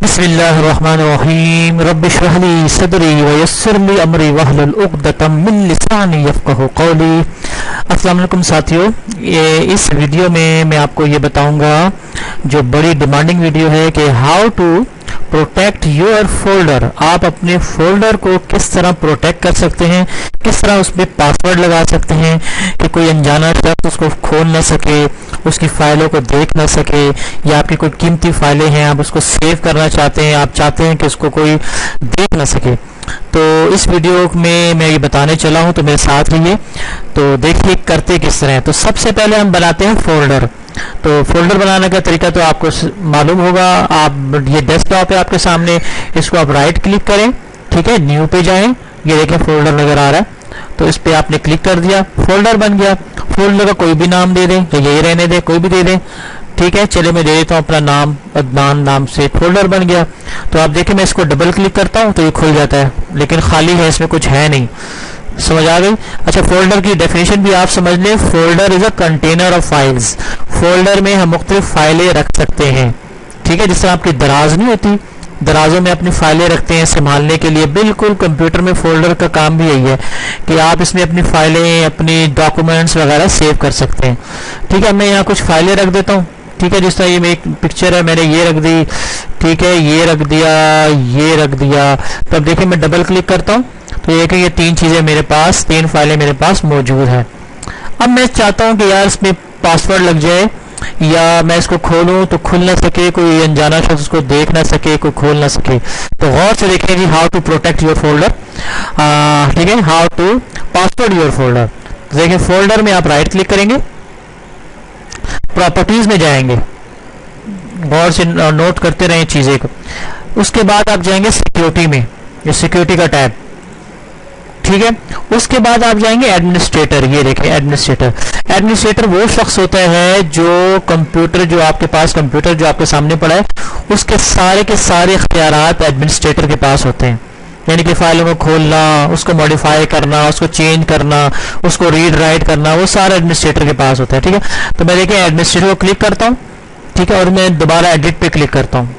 بسم اللہ الرحمن الرحیم رب اشرح لی صدری ویسر لی امری واحلل عقدۃ من لسانی یفقہوا قولی۔ السلام علیکم ساتھیو، اس ویڈیو میں آپ کو یہ بتاؤں گا جو بڑی ڈیمانڈنگ ویڈیو ہے کہ how to protect your folder. آپ اپنے فولڈر کو کس طرح پروٹیکٹ کر سکتے ہیں، کس طرح اس میں پاسورڈ لگا سکتے ہیں کہ کوئی انجانا شخص اس کو کھول نہ سکے، اس کی فائلوں کو دیکھ نہ سکے، یا آپ کی کوئی قیمتی فائلیں ہیں آپ اس کو سیو کرنا چاہتے ہیں، آپ چاہتے ہیں کہ اس کو کوئی دیکھ نہ سکے۔ تو اس ویڈیو میں یہ بتانے چلا ہوں، تو میرے ساتھ رہیے۔ تو دیکھیے کرتے کس طرح ہیں۔ تو سب سے پہلے ہم بناتے ہیں فولڈر۔ تو فولڈر بنانے کا طریقہ تو آپ کو معلوم ہوگا۔ آپ یہ ڈیسک ٹاپ ہے آپ کے سامنے، اس کو آپ رائٹ کلک کریں، ٹھیک ہے، نیو پہ جائیں، یہ دیکھیں فولڈر نظر آ رہا ہے، تو اس پہ آپ نے کلک کر دیا، فولڈر بن گیا۔ فولڈر کا کوئی بھی نام دے دیں، یا یہی رہنے دیں، کوئی بھی دے دیں، ٹھیک ہے۔ چلے میں دے دیتا ہوں اپنا نام، عدنان نام سے فولڈر بن گیا۔ تو آپ دیکھیں میں اس کو ڈبل کلک کرتا ہوں تو یہ کھل جاتا ہے، لیکن خالی ہے، اس میں کچھ ہے نہیں۔ سمجھ آ گئی؟ اچھا، فولڈر کی ڈیفینیشن بھی آپ سمجھ لیں۔ Folder is a container of files. Folder میں ہم مختلف فائلیں رکھ سکتے ہیں، ٹھیک ہے۔ جس طرح آپ کی دراز نہیں ہوتی، درازوں میں اپنی فائلیں رکھتے ہیں سنبھالنے کے لیے، بالکل کمپیوٹر میں فولڈر کا کام بھی یہی ہے کہ آپ اس میں اپنی فائلیں، اپنی ڈاکومنٹس وغیرہ سیو کر سکتے ہیں، ٹھیک ہے۔ میں یہاں کچھ فائلیں رکھ دیتا ہوں، ٹھیک ہے۔ جس طرح یہ ایک پکچر ہے، میں نے یہ رکھ دی، ٹھیک ہے، یہ رکھ دیا، یہ رکھ دیا۔ تو اب دیکھیں میں ڈبل کلک کرتا ہوں تو یہ کہ یہ تین چیزیں میرے پاس، تین فائلیں میرے پاس موجود ہیں۔ اب میں چاہتا ہوں کہ یار اس میں پاسورڈ لگ جائے، یا میں اس کو کھولوں تو کھل نہ سکے، کوئی انجانا شخص اس کو دیکھ نہ سکے، کوئی کھول نہ سکے۔ تو غور سے دیکھیں جی، how to protect your folder, ٹھیک ہے، how to password your folder. دیکھیں فولڈر میں آپ رائٹ کلک کریں گے، پراپرٹیز میں جائیں گے، غور سے نوٹ کرتے رہیں چیزیں کو۔ اس کے بعد آپ جائیں گے سیکیورٹی میں، یہ سیکیورٹی کا ٹیب، ٹھیک ہے۔ اس کے بعد آپ جائیں گے ایڈمنسٹریٹر، یہ دیکھیں ایڈمنسٹریٹر۔ ایڈمنسٹریٹر وہ شخص ہوتا ہے جو کمپیوٹر، جو آپ کے پاس کمپیوٹر جو آپ کے سامنے پڑا ہے، اس کے سارے اختیارات ایڈمنسٹریٹر کے پاس ہوتے ہیں، یعنی کہ فائلوں کو کھولنا، اس کو موڈیفائی کرنا، اس کو چینج کرنا، اس کو ریڈ رائٹ کرنا، وہ سارا ایڈمنسٹریٹر کے پاس ہوتا ہے، ٹھیک ہے۔ تو میں دیکھیں ایڈمنسٹریٹر کو کلک کرتا ہوں، ٹھیک ہے، اور میں دوبارہ ایڈٹ پہ کلک کرتا ہوں۔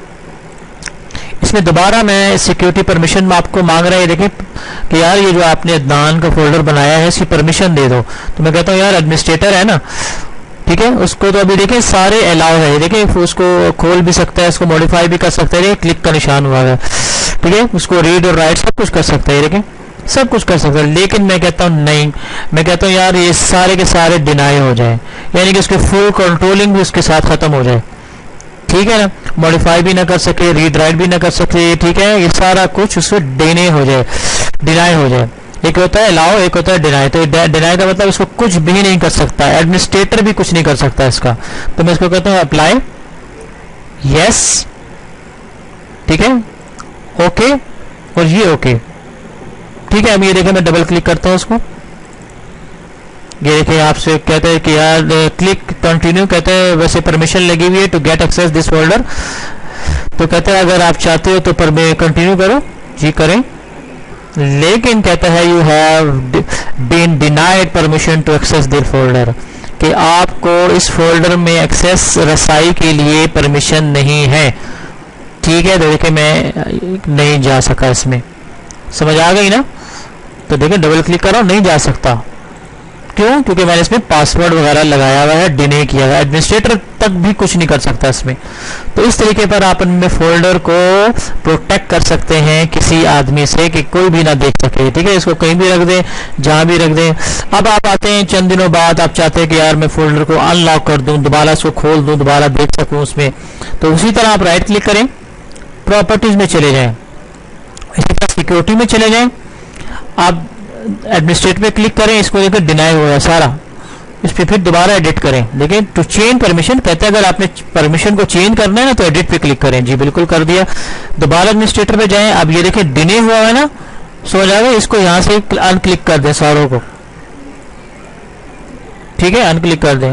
اس میں دوبارہ میں سیکیورٹی پرمیشن میں آپ کو مانگ رہا ہے، دیکھیں کہ یار یہ جو آپ نے عدنان کا فولڈر بنایا ہے اس کی پرمیشن دے دو۔ تو میں کہتا ہوں یار ایڈمنسٹریٹر ہے نا، ٹھیک ہے، اس کو تو ابھی دیکھیں سارے الاؤ ہے، دیکھیں اس کو کھول بھی سکتا ہے، اس کو موڈیفائی بھی کر سکتا ہے، کلک کا نشان ہوا ہے، ٹھیک ہے، اس کو ریڈ اور رائٹ سب کچھ کر سکتا ہے، دیکھیں سب کچھ کر سکتا ہے۔ لیکن میں کہتا ہوں نہیں، میں کہتا ہوں یار یہ سارے کے سارے ڈینائی ہو جائیں، یعنی کہ اس کے فل کنٹرولنگ بھی اس کے ساتھ ختم ہو جائے، ٹھیک ہے نا، موڈیفائی بھی نہ کر سکے، ریڈ رائٹ بھی نہ کر سکے، ٹھیک ہے، یہ سارا کچھ اس سے ڈینائی ہو جائے۔ ایک ہوتا ہے الاؤ، ایک ہوتا ہے ڈینائی۔ تو ڈینائی کا مطلب اس کو کچھ بھی نہیں کر سکتا، ایڈمنسٹریٹر بھی کچھ نہیں کر سکتا اس کا۔ تو میں اس کو کہتا ہوں اپلائی، یس، ٹھیک ہے، اوکے، اور یہ اوکے، ٹھیک ہے۔ اب یہ دیکھیں میں ڈبل کلک کرتا ہوں اس کو، یہ دیکھیں آپ سے کہتے ہیں کہ یار کلک کنٹینیو، کہتے ہیں ویسے پرمیشن لگی ہوئی ہے to get access this folder, تو کہتے ہیں اگر آپ چاہتے ہو تو کنٹینیو کرو، جی کریں، لیکن کہتا ہے you have been denied permission to access this folder, کہ آپ کو اس فولڈر میں ایکسیس رسائی کے لیے پرمیشن نہیں ہے، ٹھیک ہے۔ تو دیکھیں میں نہیں جا سکا اس میں، سمجھ آ گئی نا؟ تو دیکھیں ڈبل کلک کرو، نہیں جا سکتا، کیوں؟ کیونکہ میں نے اس میں پاسورڈ وغیرہ لگایا ہوا ہے، ڈینائی کیا ہوا ہے، ایڈمنسٹریٹر تک بھی کچھ نہیں کر سکتا اس میں۔ تو اس طریقے پر آپ ان میں فولڈر کو پروٹیکٹ کر سکتے ہیں کسی آدمی سے کہ کوئی بھی نہ دیکھ سکے، ٹھیک ہے۔ اس کو کہیں بھی رکھ دیں، جہاں بھی رکھ دیں۔ اب آپ آتے ہیں چند دنوں بعد، آپ چاہتے ہیں کہ یار میں فولڈر کو ان لاک کر دوں، دوبارہ اس کو کھول دوں، دوبارہ دیکھ سکوں اس میں، تو اسی طرح آپ رائٹ کلک کریں، پراپرٹیز میں چلے جائیں، اسی طرح سیکیورٹی میں چلے جائیں، آپ ایڈمنسٹریٹ پہ کلک کریں، اس کو دیکھ کر ڈینائی ہوا ہے سارا، اس پہ پھر دوبارہ ایڈٹ کریں۔ لیکن ٹو چینج پرمیشن کہتے ہیں اگر آپ نے پرمیشن کو چینج کرنا ہے نا تو ایڈٹ پہ کلک کریں، جی بالکل کر دیا۔ دوبارہ ایڈمنسٹریٹر پہ جائیں، اب یہ دیکھیں ڈینائی ہوا ہے نا، سمجھ آ گیا، اس کو یہاں سے ان کلک کر دیں ساروں کو، ٹھیک ہے، ان کلک کر دیں۔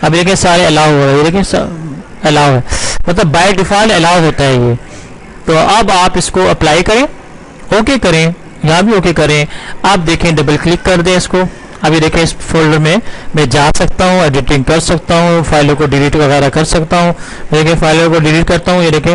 اب دیکھیں سارے الاؤ ہو رہے ہیں، یہ دیکھیں الاؤ ہے، مطلب بائی ڈیفالٹ الاؤ ہوتا ہے یہ۔ تو اب آپ اس کو اپلائی کریں، اوکے کریں، یہاں بھی اوکے کریں۔ آپ دیکھیں ڈبل کلک کر دیں اس کو، ابھی دیکھیں اس فولڈر میں جا سکتا ہوں، ایڈیٹنگ کر سکتا ہوں، فائلوں کو ڈیلیٹ وغیرہ کر سکتا ہوں۔ دیکھیں فائلوں کو ڈیلیٹ کرتا ہوں، یہ دیکھیں